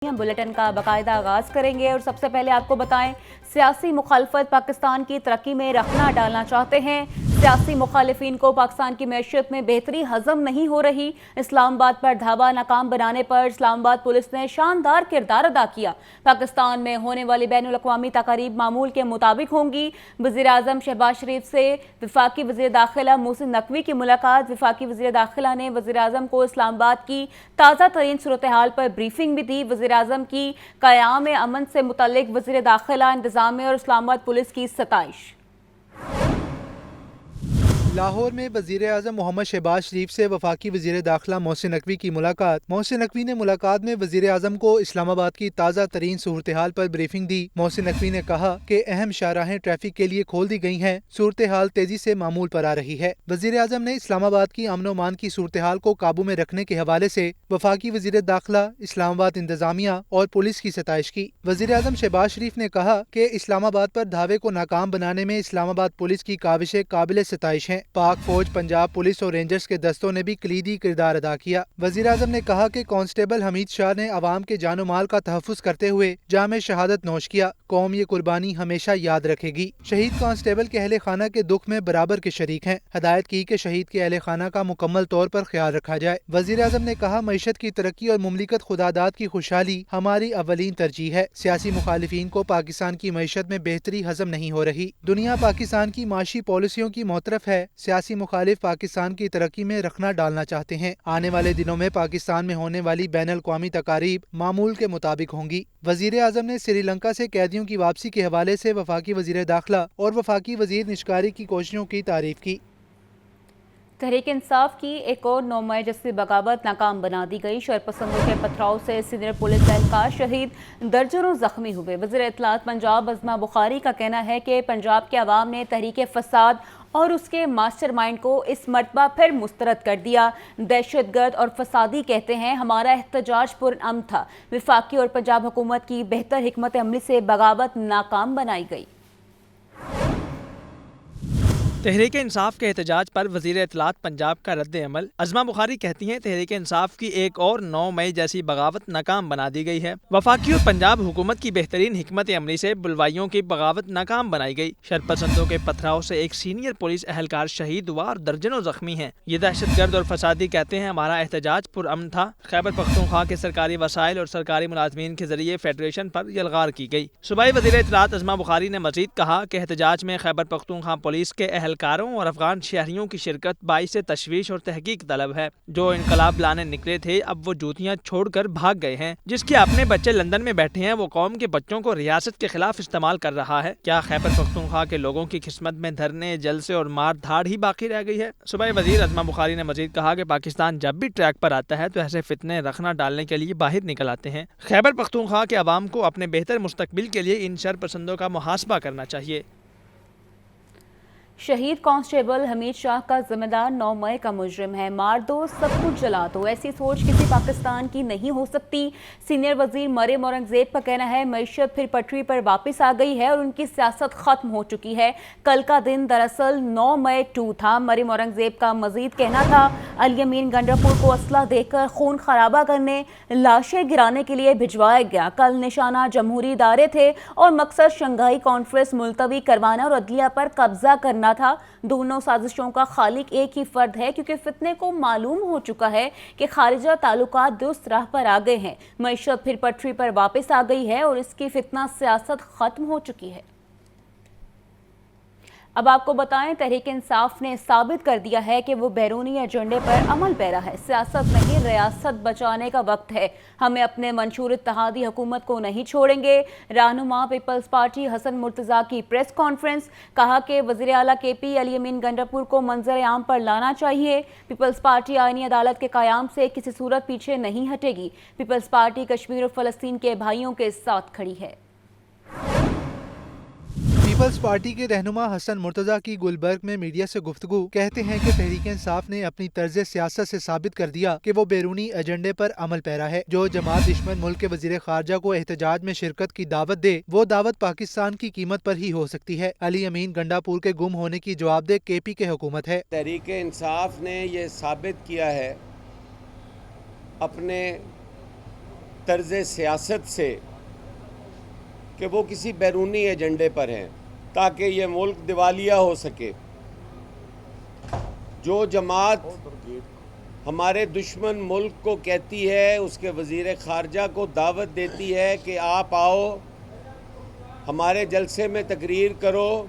हम बुलेटिन का बाकायदा आगाज करेंगे और सबसे पहले आपको बताएं, सियासी मुखालफत पाकिस्तान की तरक्की में रखना डालना चाहते हैं। सियासी मुखालिफिन को पाकिस्तान की मैशियत में बेहतरी हजम नहीं हो रही। इस्लामाबाद पर धावा नाकाम बनाने पर इस्लामाबाद पुलिस ने शानदार किरदार अदा किया। पाकिस्तान में होने वाली बैनुल अक़वामी तकारीब मामूल के मुताबिक होंगी। वज़ीर आज़म शहबाज शरीफ से वफाकी वज़ीर दाखिला मोहसिन नकवी की मुलाकात। वफाकी वज़ीर दाखिला ने वज़ीर आज़म को इस्लामाबाद की ताज़ा तरीन सूरत हाल पर ब्रीफिंग भी दी। वज़ीर आज़म की क़याम अमन से मुतल्लिक वज़ीर दाखिला, इंतज़ामिया और इस्लामाबाद पुलिस की सताइश। लाहौर में वज़ीर आज़म मोहम्मद शहबाज शरीफ से वफाकी वज़ीर दाखिला मोहसिन नकवी की मुलाकात। मोहसिन नकवी ने मुलाकात में वज़ीर आज़म को इस्लामाबाद की ताज़ा तरीन सूरत हाल पर ब्रीफिंग दी। मोहसिन नकवी ने कहा कि अहम शाहराहें ट्रैफिक के लिए खोल दी गई हैं। सूरत हाल तेजी से मामूल पर आ रही है। वज़ीर आज़म ने इस्लामाबाद की अमन अमान की सूरत हाल को काबू में रखने के हवाले से वफाकी वज़ीर दाखिला, इस्लामाबाद इंतज़ामिया और पुलिस की सताइश की। वज़ीर आज़म शहबाज शरीफ ने कहा कि इस्लामाबाद पर धावे को नाकाम बनाने में इस्लामाबाद पुलिस की काविशें काबिल सताइश हैं। पाक फौज, पंजाब पुलिस और रेंजर्स के दस्तों ने भी कलीदी किरदार अदा किया। वज़ीर आज़म ने कहा कि कांस्टेबल हमीद शाह ने अवाम के जानो माल का तहफ़्फ़ुज़ करते हुए जामे शहादत नोश किया। कौम ये कुर्बानी हमेशा याद रखेगी। शहीद कांस्टेबल के अहले खाना के दुख में बराबर के शरीक हैं। हिदायत की कि शहीद के अहले खाना का मुकम्मल तौर पर ख्याल रखा जाए। वज़ीर आज़म ने कहा, मईशत की तरक्की और मुमलिकत खुदादाद की खुशहाली हमारी अवलीन तरजीह है। सियासी मुखालिफिन को पाकिस्तान की मईशत में बेहतरी हजम नहीं हो रही। दुनिया पाकिस्तान की माशी पॉलिसियों की मोतरफ है। सियासी मुखालिफ पाकिस्तान की तरक्की में रखना डालना चाहते हैं। आने वाले दिनों में पाकिस्तान में होने वाली बैनुल अक़वामी तकारीब मामूल के मुताबिक होंगी। वज़ीर आज़म ने श्रीलंका से कैदियों की वापसी के हवाले से वफाकी वज़ीर दाखिला और वफाकी वज़ीर निशकारी की कोशिशों की तारीफ की। तहरीक इंसाफ की एक और 9 मई जैसी बगावत नाकाम बना दी गई। शरपसंदों के पथराव से सीनियर पुलिस एहलकार शहीद, दर्जनों जख्मी हुए। वज़ीर इत्तलात पंजाब अज़मा बुखारी का कहना है कि पंजाब के अवाम ने तहरीक फसाद और उसके मास्टरमाइंड को इस मरतबा फिर मुस्तरद कर दिया। दहशतगर्द और फसादी कहते हैं, हमारा एहतजाज पुरअमन था। वफाकी और पंजाब हुकूमत की बेहतर हिकमत अमली से बगावत नाकाम बनाई गई। तहरीक इंसाफ के एहतजाज पर वज़ीर इत्तलात पंजाब का रद्द अमल। अज़मा बुखारी कहती हैं, तहरीक इंसाफ की एक और 9 मई जैसी बगावत नाकाम बना दी गई है। वफाकी और पंजाब हुकूमत की बेहतरीन हिकमत अमली से बुलवाइयों की बगावत नाकाम बनाई गई। शरपसंदों के पथराव से एक सीनियर पुलिस एहलकार शहीद हुआ और दर्जनों जख्मी हैं। ये दहशतगर्द और फसादी कहते हैं, हमारा एहतजाज पुरअमन था। खैबर पख्तूनख्वा के सरकारी वसाइल और सरकारी मुलाजमीन के जरिए फेडरेशन पर यलगार की गई। सूबाई वज़ीर इत्तलात अज़मा बुखारी ने मजीद कहा कि एहतजाज में खैबर पख्तूनख्वा पुलिस के एहलकारों और अफगान शहरियों की शिरकत बाइस तशवीश और तहकीक तलब है। जो इनकलाब लाने निकले थे, अब वो जूतियां छोड़कर भाग गए हैं। जिसके अपने बच्चे लंदन में बैठे हैं, वो कौम के बच्चों को रियासत के खिलाफ इस्तेमाल कर रहा है। क्या खैबर पख्तूनख्वा के लोगों की किस्मत में धरने, जलसे और मार धाड़ ही बाकी रह गई है? सूबाई वज़ीर अज़मा बुखारी ने मजीद कहा कि पाकिस्तान जब भी ट्रैक पर आता है तो ऐसे फितने रखना डालने के लिए बाहर निकल आते हैं। खैबर पख्तूनख्वा के अवाम को अपने बेहतर मुस्तकबिल के लिए इन शरपसंदों का मुहासबा करना चाहिए। शहीद कांस्टेबल हमीद शाह का जिम्मेदार 9 मई का मुजरिम है। मार दो, सब कुछ जला दो, ऐसी सोच किसी पाकिस्तान की नहीं हो सकती। सीनियर वजीर मरियम औरंगजेब का कहना है, मईशत फिर पटरी पर वापस आ गई है और उनकी सियासत खत्म हो चुकी है। कल का दिन दरअसल 9 मई 2 था। मरियम औरंगजेब का मजीद कहना था, अली अमीन गंडापुर को असला देकर खून खराबा करने, लाशें गिराने के लिए भिजवाया गया। कल निशाना जमहूरी इदारे थे और मकसद शंघाई कॉन्फ्रेंस मुलतवी करवाना और अदलिया पर कब्जा करना था। दोनों साजिशों का खालिक एक ही फर्द है, क्योंकि फितने को मालूम हो चुका है कि खारिजा ताल्लुकात दुरुस्त राह पर आ गए हैं। मईशत फिर पटरी पर वापस आ गई है और इसकी फितना सियासत खत्म हो चुकी है। अब आपको बताएं, तहरीक इंसाफ ने साबित कर दिया है कि वो बैरूनी एजेंडे पर अमल पैरा है। सियासत नहीं, रियासत बचाने का वक्त है। हमें अपने मंशूर इत्तेहादी हुकूमत को नहीं छोड़ेंगे। रहनुमा पीपल्स पार्टी हसन मुर्तज़ा की प्रेस कॉन्फ्रेंस, कहा कि वज़ीर आला KP अली अमीन गंडापुर को मंजर आम पर लाना चाहिए। पीपल्स पार्टी आईनी अदालत के क़याम से किसी सूरत पीछे नहीं हटेगी। पीपल्स पार्टी कश्मीर और फ़लस्तीन के भाइयों के साथ खड़ी है। पीपल्स पार्टी के रहनुमा हसन मुर्तज़ा की गुलबर्ग में मीडिया से गुफ्तगू, कहते हैं कि तहरीक इंसाफ ने अपनी तर्ज सियासत से साबित कर दिया कि वो बैरूनी एजेंडे पर अमल पैरा है। जो जमात दुश्मन मुल्क के वजीर खारजा को एहतजाज में शिरकत की दावत दे, वो दावत पाकिस्तान की कीमत पर ही हो सकती है। अली अमीन गंडापुर के गुम होने की जवाबदेह KP के हुकूमत है। तहरीक इंसाफ ने ये साबित किया है अपने طرز سیاست سے کہ وہ کسی بیرونی ایجنڈے پر ہیں تاکہ یہ ملک دیوالیہ ہو سکے. جو جماعت ہمارے دشمن ملک کو کہتی ہے، اس کے وزیر خارجہ کو دعوت دیتی ہے کہ آپ آؤ ہمارے جلسے میں تقریر کرو،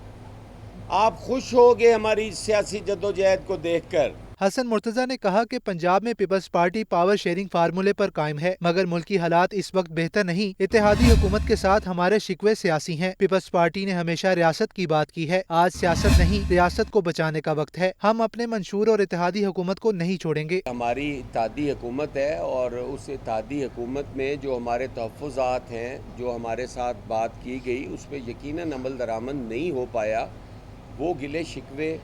آپ خوش ہوگے ہماری سیاسی جدوجہد کو دیکھ کر. حسن مرتضیٰ نے کہا کہ پنجاب میں پیپلز پارٹی پاور شیئرنگ فارمولے پر قائم ہے، مگر ملکی حالات اس وقت بہتر نہیں. اتحادی حکومت کے ساتھ ہمارے شکوے سیاسی ہیں. پیپلز پارٹی نے ہمیشہ ریاست کی بات کی ہے. آج سیاست نہیں، ریاست کو بچانے کا وقت ہے. ہم اپنے منشور اور اتحادی حکومت کو نہیں چھوڑیں گے. ہماری اتحادی حکومت ہے اور اس اتحادی حکومت میں جو ہمارے تحفظات ہیں، جو ہمارے ساتھ بات کی گئی، اس پہ یقیناً عمل درآمد نہیں ہو پایا. وہ گلے شکوے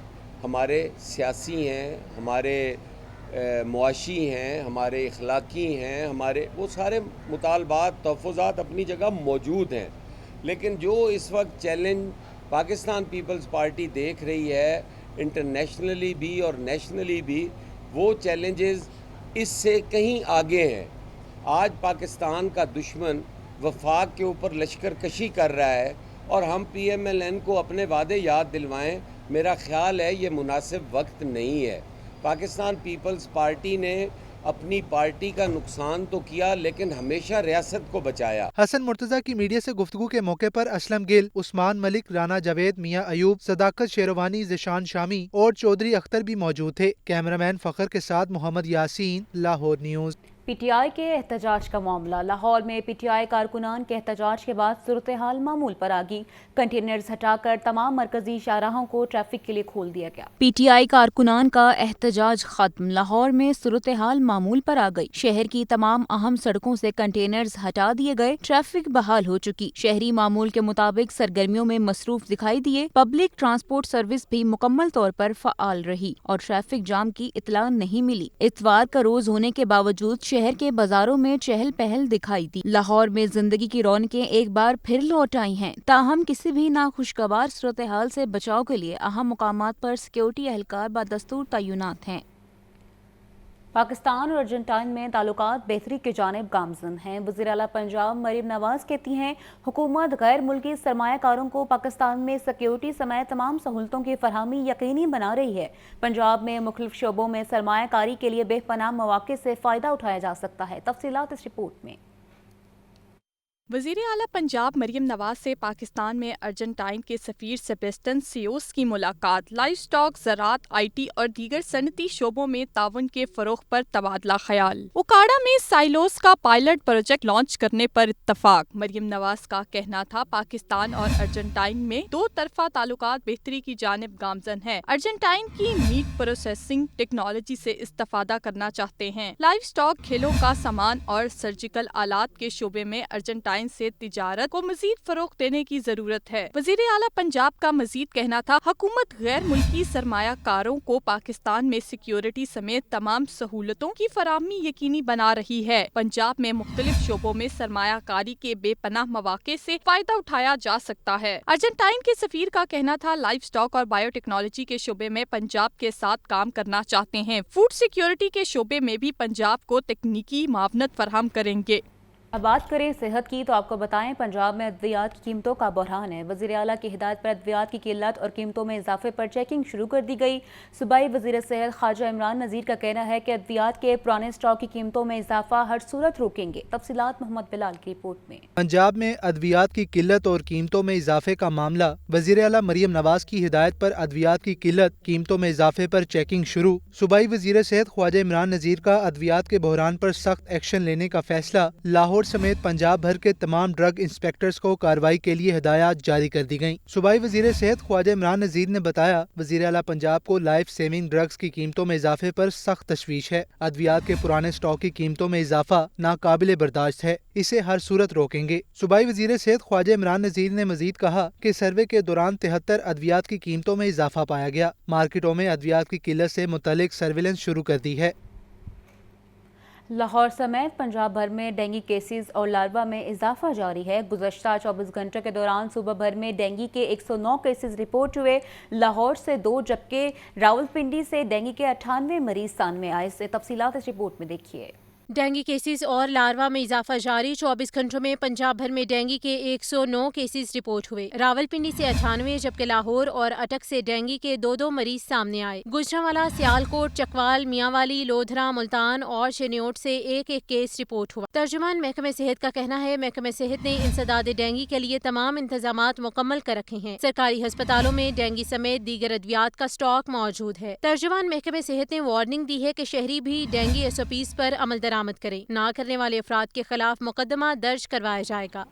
ہمارے سیاسی ہیں، ہمارے معاشی ہیں، ہمارے اخلاقی ہیں، ہمارے وہ سارے مطالبات، تحفظات اپنی جگہ موجود ہیں. لیکن جو اس وقت چیلنج پاکستان پیپلز پارٹی دیکھ رہی ہے انٹرنیشنلی بھی اور نیشنلی بھی، وہ چیلنجز اس سے کہیں آگے ہیں. آج پاکستان کا دشمن وفاق کے اوپر لشکر کشی کر رہا ہے اور ہم پی ایم ایل این کو اپنے وعدے یاد دلوائیں، میرا خیال ہے یہ مناسب وقت نہیں ہے. پاکستان پیپلز پارٹی نے اپنی پارٹی کا نقصان تو کیا لیکن ہمیشہ ریاست کو بچایا. حسن مرتضیٰ کی میڈیا سے گفتگو کے موقع پر اسلم گل، عثمان ملک، رانا جاوید، میاں ایوب، صداقت شیروانی، ذیشان شامی اور چودھری اختر بھی موجود تھے. کیمرامین فخر کے ساتھ Mohammad Yasin, Lahore news. P T I کے احتجاج کا معاملہ. لاہور میں پی ٹی آئی کارکنان کے احتجاج کے بعد صورتحال معمول پر آ گئی. کنٹینرز ہٹا کر تمام مرکزی شاہراہوں کو ٹریفک کے لیے کھول دیا گیا. پی ٹی آئی کارکنان کا احتجاج ختم. لاہور میں صورتحال معمول پر آ گئی. شہر کی تمام اہم سڑکوں سے کنٹینرز ہٹا دیے گئے. ٹریفک بحال ہو چکی. شہری معمول کے مطابق سرگرمیوں میں مصروف دکھائی دیے. پبلک ٹرانسپورٹ سروس بھی مکمل طور پر فعال رہی اور ٹریفک جام کی اطلاع نہیں ملی. اتوار کا روز ہونے کے باوجود شہر کے بازاروں میں چہل پہل دکھائی دی. لاہور میں زندگی کی رونقیں ایک بار پھر لوٹ آئی ہیں. تاہم کسی بھی ناخوشگوار صورتحال سے بچاؤ کے لیے اہم مقامات پر سیکیورٹی اہلکار بدستور تعینات ہیں. پاکستان اور ارجنٹائن میں تعلقات بہتری کی جانب گامزن ہیں. وزیر اعلیٰ پنجاب مریم نواز کہتی ہیں حکومت غیر ملکی سرمایہ کاروں کو پاکستان میں سیکیورٹی سمیت تمام سہولتوں کی فراہمی یقینی بنا رہی ہے. پنجاب میں مختلف شعبوں میں سرمایہ کاری کے لیے بے پناہ مواقع سے فائدہ اٹھایا جا سکتا ہے. تفصیلات اس رپورٹ میں. وزیر اعلیٰ پنجاب مریم نواز سے پاکستان میں ارجنٹائن کے سفیر سیبیسٹن سیوس کی ملاقات. لائف سٹاک، زراعت، آئی ٹی اور دیگر صنعتی شعبوں میں تعاون کے فروغ پر تبادلہ خیال. اوکاڑا میں سائلوس کا پائلٹ پروجیکٹ لانچ کرنے پر اتفاق. مریم نواز کا کہنا تھا پاکستان اور ارجنٹائن میں دو طرفہ تعلقات بہتری کی جانب گامزن ہیں. ارجنٹائن کی میٹ پروسیسنگ ٹیکنالوجی سے استفادہ کرنا چاہتے ہیں. لائف سٹاک، کھیلوں کا سامان اور سرجیکل آلات کے شعبے میں ارجنٹائن سے تجارت کو مزید فروغ دینے کی ضرورت ہے. وزیر اعلیٰ پنجاب کا مزید کہنا تھا حکومت غیر ملکی سرمایہ کاروں کو پاکستان میں سیکیورٹی سمیت تمام سہولتوں کی فراہمی یقینی بنا رہی ہے. پنجاب میں مختلف شعبوں میں سرمایہ کاری کے بے پناہ مواقع سے فائدہ اٹھایا جا سکتا ہے. ارجنٹائن کے سفیر کا کہنا تھا لائف سٹاک اور بایو ٹیکنالوجی کے شعبے میں پنجاب کے ساتھ کام کرنا چاہتے ہیں. فوڈ سیکیورٹی کے شعبے میں بھی پنجاب کو تکنیکی معاونت فراہم کریں گے. اب بات کریں صحت کی تو آپ کو بتائیں پنجاب میں ادویات کی قیمتوں کا بحران ہے. وزیر اعلیٰ کی ہدایت پر ادویات کی قلت اور قیمتوں میں اضافے پر چیکنگ شروع کر دی گئی. صوبائی وزیر صحت خواجہ عمران نذیر کا کہنا ہے کہ ادویات کے پرانے اسٹاک کی قیمتوں میں اضافہ ہر صورت روکیں گے. تفصیلات محمد بلال کی رپورٹ میں. پنجاب میں ادویات کی قلت اور قیمتوں میں اضافے کا معاملہ. وزیر اعلیٰ مریم نواز کی ہدایت پر ادویات کی قلت، قیمتوں میں اضافے پر چیکنگ شروع. صوبائی وزیر صحت خواجہ عمران نذیر کا ادویات کے بحران پر سخت ایکشن لینے کا فیصلہ. لاہور سمیت پنجاب بھر کے تمام ڈرگ انسپیکٹرز کو کارروائی کے لیے ہدایات جاری کر دی گئیں. صوبائی وزیر صحت خواجہ عمران نذیر نے بتایا وزیر اعلیٰ پنجاب کو لائف سیونگ ڈرگز کی قیمتوں میں اضافے پر سخت تشویش ہے. ادویات کے پرانے اسٹاک کی قیمتوں میں اضافہ ناقابل برداشت ہے، اسے ہر صورت روکیں گے. صوبائی وزیر صحت خواجہ عمران نذیر نے مزید کہا کہ سروے کے دوران 73 ادویات کی قیمتوں میں اضافہ پایا گیا. مارکیٹوں میں ادویات کی قلت سے متعلق سرویلنس شروع کر دی ہے. لاہور سمیت پنجاب بھر میں ڈینگی کیسز اور لاروا میں اضافہ جاری ہے. گزشتہ 24 گھنٹے کے دوران صوبہ بھر میں ڈینگی کے 109 کیسز رپورٹ ہوئے. لاہور سے 2 جبکہ راولپنڈی سے ڈینگی کے 98 مریض سامنے آئے. سے تفصیلات اس رپورٹ میں دیکھیے. ڈینگی کیسز اور لاروا میں اضافہ جاری، 24 گھنٹوں میں پنجاب بھر میں ڈینگی کے 109 کیسز رپورٹ ہوئے۔ راولپنڈی سے 98 جبکہ لاہور اور اٹک سے ڈینگی کے 2 مریض سامنے آئے۔ گوجرانوالہ، سیالکوٹ، چکوال، میاں والی، لودھرا، ملتان اور شنیوٹ سے ایک کیس رپورٹ ہوا۔ ترجمان محکمہ صحت کا کہنا ہے محکمہ صحت نے انسداد ڈینگی کے لیے تمام انتظامات مکمل کر رکھے ہیں۔ سرکاری ہسپتالوں میں ڈینگی سمیت دیگر ادویات کا اسٹاک موجود ہے۔ ترجمان محکمہ صحت نے وارننگ دی ہے کہ شہری بھی ڈینگی SOPs پر عمل درآمد کریں، نہ کرنے والے افراد کے خلاف مقدمہ درج کروایا جائے گا۔